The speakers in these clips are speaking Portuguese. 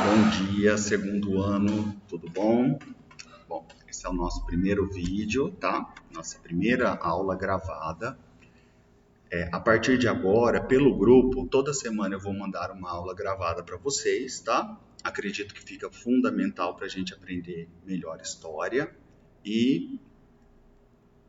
Bom dia, segundo ano, tudo bom? Bom, esse é o nosso primeiro vídeo, tá? Nossa primeira aula gravada. A partir de agora, pelo grupo, toda semana eu vou mandar uma aula gravada para vocês, tá? Acredito que fica fundamental para a gente aprender melhor história e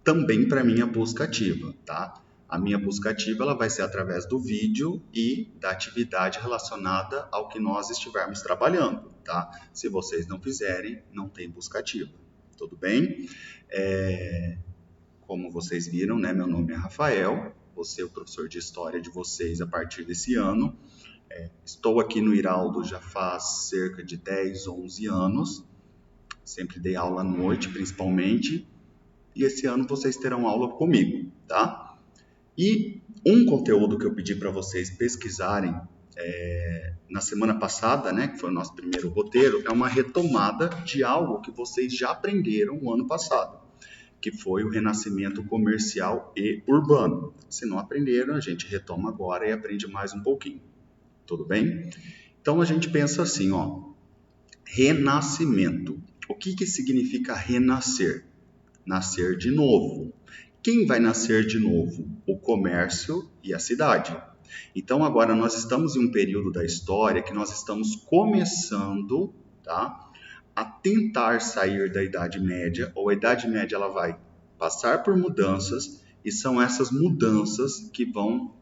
também para a minha busca ativa, tá? A minha busca ativa ela vai ser através do vídeo e da atividade relacionada ao que nós estivermos trabalhando, tá? Se vocês não fizerem, não tem busca ativa, tudo bem? Como vocês viram, né, meu nome é Rafael, vou ser o professor de História de vocês a partir desse ano. Estou aqui no Iraldo já faz cerca de 10, 11 anos, sempre dei aula à noite, principalmente, e esse ano vocês terão aula comigo, tá? E um conteúdo que eu pedi para vocês pesquisarem na semana passada, né, que foi o nosso primeiro roteiro, é uma retomada de algo que vocês já aprenderam no ano passado, que foi o renascimento comercial e urbano. Se não aprenderam, a gente retoma agora e aprende mais um pouquinho, tudo bem? Então a gente pensa assim, ó, renascimento. O que significa renascer? Nascer de novo. Quem vai nascer de novo? O comércio e a cidade. Então agora nós estamos em um período da história que nós estamos começando, tá, a tentar sair da Idade Média, ou a Idade Média ela vai passar por mudanças e são essas mudanças que vão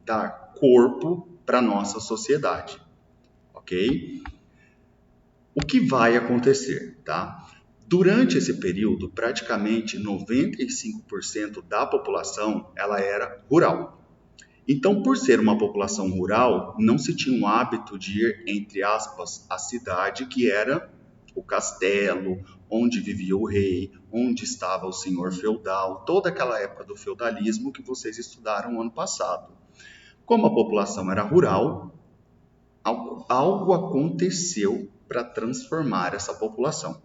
dar corpo para a nossa sociedade, ok? O que vai acontecer, tá? Durante esse período, praticamente 95% da população ela era rural. Então, por ser uma população rural, não se tinha o hábito de ir, entre aspas, à cidade, que era o castelo, onde vivia o rei, onde estava o senhor feudal, toda aquela época do feudalismo que vocês estudaram ano passado. Como a população era rural, algo aconteceu para transformar essa população.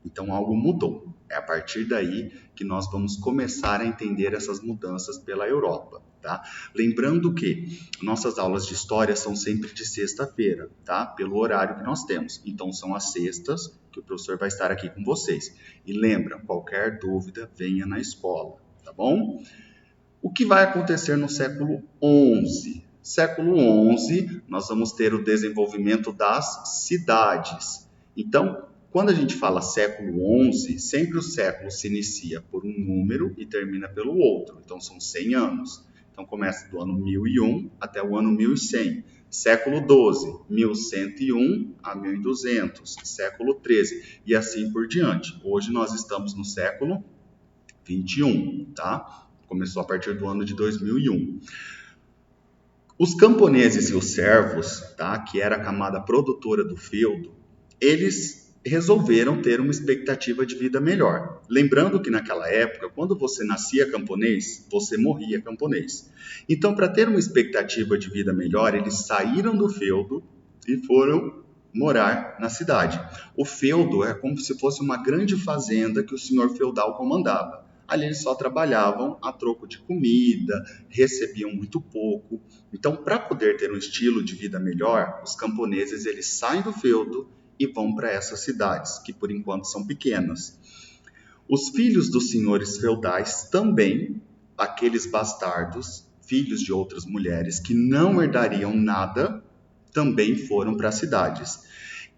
Então algo mudou. É a partir daí que nós vamos começar a entender essas mudanças pela Europa, tá? Lembrando que nossas aulas de história são sempre de sexta-feira, tá? Pelo horário que nós temos. Então são as sextas que o professor vai estar aqui com vocês. E lembra, qualquer dúvida, venha na escola, tá bom? O que vai acontecer no século XI? Século XI, nós vamos ter o desenvolvimento das cidades. Então, quando a gente fala século XI, sempre o século se inicia por um número e termina pelo outro. Então, são 100 anos. Então, começa do ano 1001 até o ano 1100. Século XII, 1101 a 1200. Século XIII e assim por diante. Hoje nós estamos no século XXI, tá? Começou a partir do ano de 2001. Os camponeses e os servos, tá, que era a camada produtora do feudo, eles resolveram ter uma expectativa de vida melhor. Lembrando que naquela época, quando você nascia camponês, você morria camponês. Então, para ter uma expectativa de vida melhor, eles saíram do feudo e foram morar na cidade. O feudo é como se fosse uma grande fazenda que o senhor feudal comandava. Ali eles só trabalhavam a troco de comida, recebiam muito pouco. Então, para poder ter um estilo de vida melhor, os camponeses eles saem do feudo e vão para essas cidades, que por enquanto são pequenas. Os filhos dos senhores feudais também, aqueles bastardos, filhos de outras mulheres que não herdariam nada, também foram para as cidades.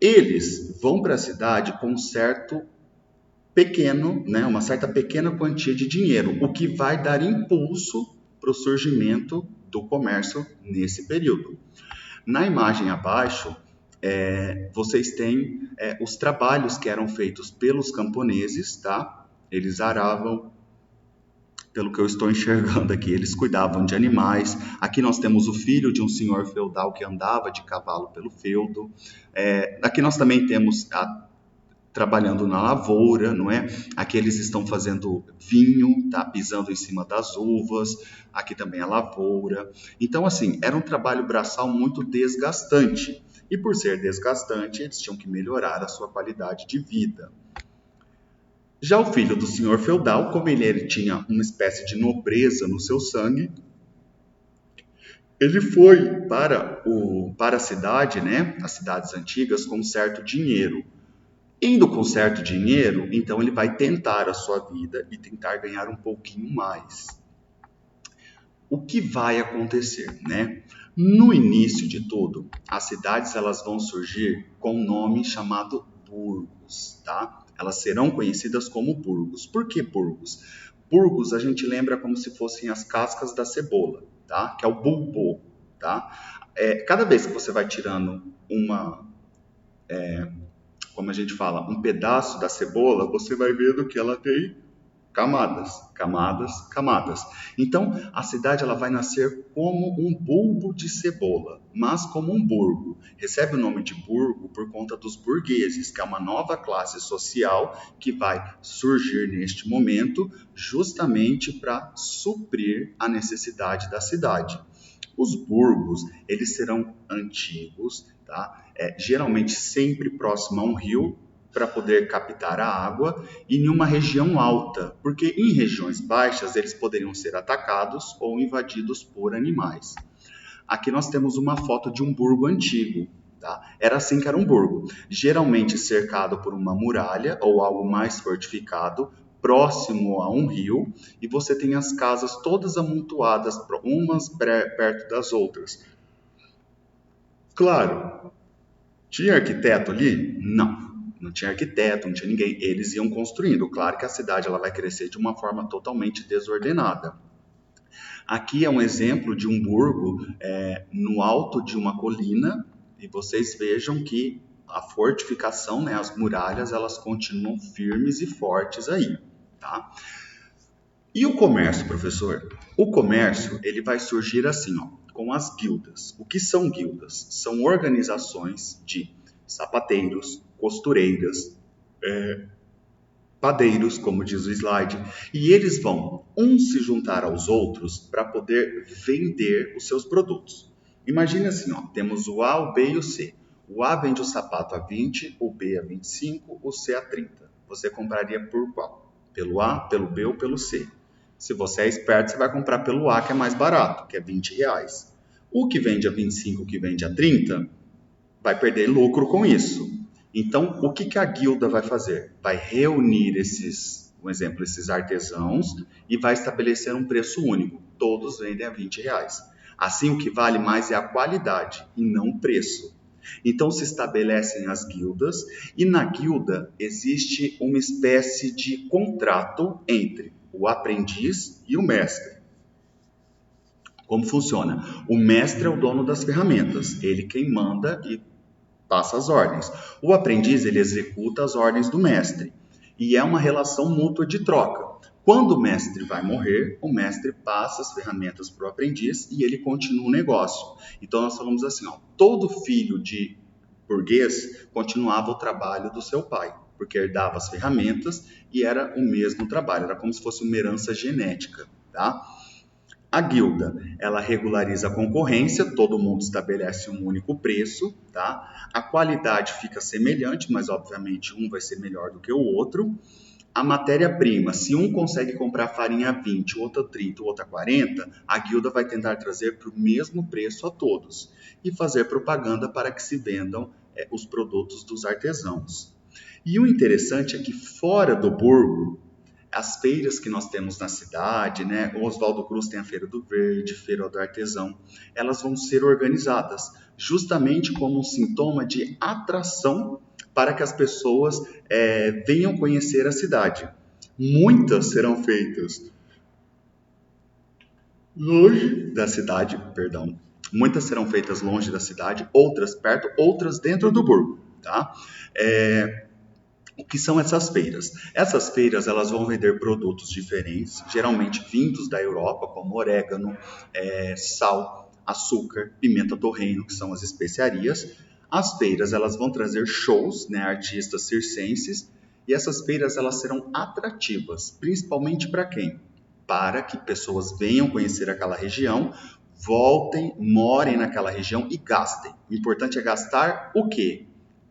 Eles vão para a cidade com um certo pequeno, né, uma certa pequena quantia de dinheiro, o que vai dar impulso para o surgimento do comércio nesse período. Na imagem abaixo, vocês têm os trabalhos que eram feitos pelos camponeses, tá? Eles aravam, pelo que eu estou enxergando aqui, eles cuidavam de animais. Aqui nós temos o filho de um senhor feudal que andava de cavalo pelo feudo. Aqui nós também temos trabalhando na lavoura, não é? Aqui eles estão fazendo vinho, tá? Pisando em cima das uvas. Aqui também a lavoura. Então, assim, era um trabalho braçal muito desgastante. E por ser desgastante, eles tinham que melhorar a sua qualidade de vida. Já o filho do senhor feudal, como ele tinha uma espécie de nobreza no seu sangue, Ele foi para a cidade, né, as cidades antigas, com certo dinheiro. Indo com certo dinheiro, então ele vai tentar a sua vida e tentar ganhar um pouquinho mais. O que vai acontecer, né? No início de tudo, as cidades elas vão surgir com um nome chamado burgos, tá? Elas serão conhecidas como burgos. Por que burgos? Burgos a gente lembra como se fossem as cascas da cebola, tá? Que é o bulbo, tá? Cada vez que você vai tirando como a gente fala, um pedaço da cebola, você vai vendo que ela tem camadas, camadas, camadas. Então, a cidade ela vai nascer como um bulbo de cebola, mas como um burgo. Recebe o nome de burgo por conta dos burgueses, que é uma nova classe social que vai surgir neste momento, justamente para suprir a necessidade da cidade. Os burgos, eles serão antigos, tá? Geralmente sempre próximo a um rio, para poder captar a água e em uma região alta, porque em regiões baixas eles poderiam ser atacados ou invadidos por animais. Aqui nós temos uma foto de um burgo antigo. Tá? Era assim que era um burgo, geralmente cercado por uma muralha ou algo mais fortificado, próximo a um rio, e você tem as casas todas amontoadas, umas perto das outras. Claro, tinha arquiteto ali? Não. Não tinha arquiteto, não tinha ninguém. Eles iam construindo. Claro que a cidade ela vai crescer de uma forma totalmente desordenada. Aqui é um exemplo de um burgo no alto de uma colina e vocês vejam que a fortificação, né, as muralhas, elas continuam firmes e fortes aí, tá? E o comércio, professor? O comércio ele vai surgir assim, ó, com as guildas. O que são guildas? São organizações de sapateiros, costureiras, padeiros, como diz o slide, e eles vão se juntar aos outros para poder vender os seus produtos. Imagine assim, ó, temos o A, o B e o C. O A vende o sapato a 20, o B a 25, o C a 30. Você compraria por qual? Pelo A, pelo B ou pelo C? Se você é esperto, você vai comprar pelo A, que é mais barato, que é R$ 20. O que vende a 25, o que vende a 30, vai perder lucro com isso. Então, o que a guilda vai fazer? Vai reunir esses artesãos e vai estabelecer um preço único. Todos vendem a R$ 20. Assim, o que vale mais é a qualidade e não o preço. Então, se estabelecem as guildas e na guilda existe uma espécie de contrato entre o aprendiz e o mestre. Como funciona? O mestre é o dono das ferramentas, ele quem manda e passa as ordens. O aprendiz ele executa as ordens do mestre e é uma relação mútua de troca. Quando o mestre vai morrer, o mestre passa as ferramentas para o aprendiz e ele continua o negócio. Então nós falamos assim, ó, todo filho de burguês continuava o trabalho do seu pai, porque herdava as ferramentas e era o mesmo trabalho, era como se fosse uma herança genética, tá? A guilda, ela regulariza a concorrência, todo mundo estabelece um único preço, tá? A qualidade fica semelhante, mas obviamente um vai ser melhor do que o outro. A matéria-prima, se um consegue comprar farinha a 20, o outro a 30, o outro a 40, a guilda vai tentar trazer para o mesmo preço a todos e fazer propaganda para que se vendam os produtos dos artesãos. E o interessante é que fora do burgo, as feiras que nós temos na cidade, né? O Oswaldo Cruz tem a Feira do Verde, Feira do Artesão, elas vão ser organizadas justamente como um sintoma de atração para que as pessoas venham conhecer a cidade. Muitas serão feitas longe da cidade, perdão. Muitas serão feitas longe da cidade, outras perto, outras dentro do burgo, tá? O que são essas feiras? Essas feiras elas vão vender produtos diferentes, geralmente vindos da Europa, como orégano, sal, açúcar, pimenta do reino, que são as especiarias. As feiras elas vão trazer shows, né, artistas circenses, e essas feiras elas serão atrativas, principalmente para quem? Para que pessoas venham conhecer aquela região, voltem, morem naquela região e gastem. O importante é gastar o quê?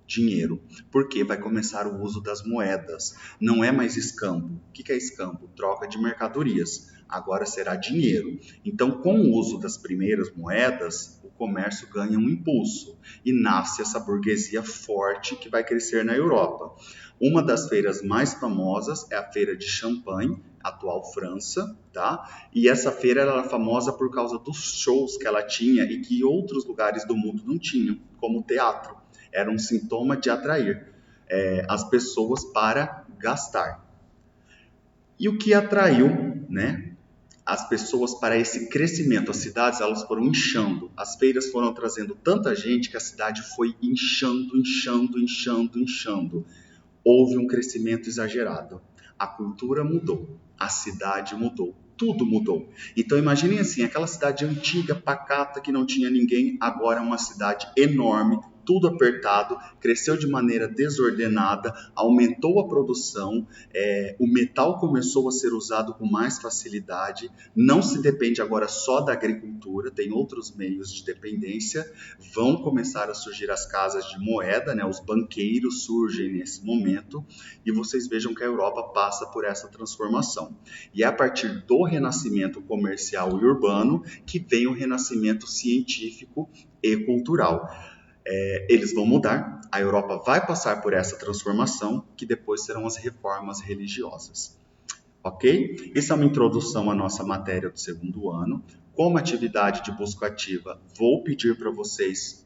Dinheiro, porque vai começar o uso das moedas. Não é mais escambo. O que é escambo? Troca de mercadorias. agora será dinheiro. Então, com o uso das primeiras moedas, o comércio ganha um impulso e nasce essa burguesia forte que vai crescer na Europa. Uma das feiras mais famosas é a Feira de Champagne, atual França, tá? E essa feira era famosa por causa dos shows que ela tinha e que outros lugares do mundo não tinham, como o teatro. Era um sintoma de atrair as pessoas para gastar. E o que atraiu, né, as pessoas para esse crescimento? As cidades, elas foram inchando, as feiras foram trazendo tanta gente que a cidade foi inchando. Houve um crescimento exagerado. A cultura mudou, a cidade mudou, tudo mudou. Então imaginem assim, aquela cidade antiga, pacata, que não tinha ninguém, agora é uma cidade enorme, tudo apertado, cresceu de maneira desordenada, aumentou a produção, o metal começou a ser usado com mais facilidade, não se depende agora só da agricultura, tem outros meios de dependência, vão começar a surgir as casas de moeda, né? Os banqueiros surgem nesse momento, e vocês vejam que a Europa passa por essa transformação. E é a partir do renascimento comercial e urbano que vem o renascimento científico e cultural. Eles vão mudar, a Europa vai passar por essa transformação, que depois serão as reformas religiosas. Ok? Isso é uma introdução à nossa matéria do segundo ano. Como atividade de busca ativa, vou pedir para vocês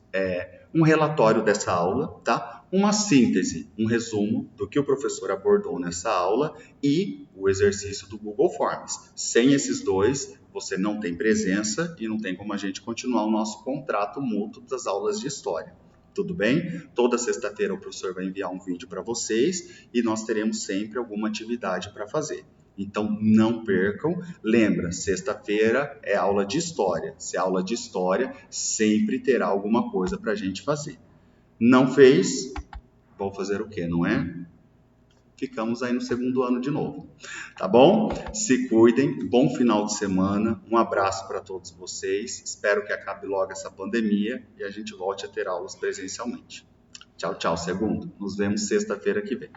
um relatório dessa aula, tá? Uma síntese, um resumo do que o professor abordou nessa aula e o exercício do Google Forms. Sem esses dois, você não tem presença e não tem como a gente continuar o nosso contrato mútuo das aulas de história. Tudo bem? Toda sexta-feira o professor vai enviar um vídeo para vocês e nós teremos sempre alguma atividade para fazer. Então não percam. Lembra, sexta-feira é aula de história. Se é aula de história, sempre terá alguma coisa para a gente fazer. Não fez? Vou fazer o quê, não é? Ficamos aí no segundo ano de novo, tá bom? Se cuidem, bom final de semana, um abraço para todos vocês, espero que acabe logo essa pandemia e a gente volte a ter aulas presencialmente. Tchau, tchau, segundo. Nos vemos sexta-feira que vem.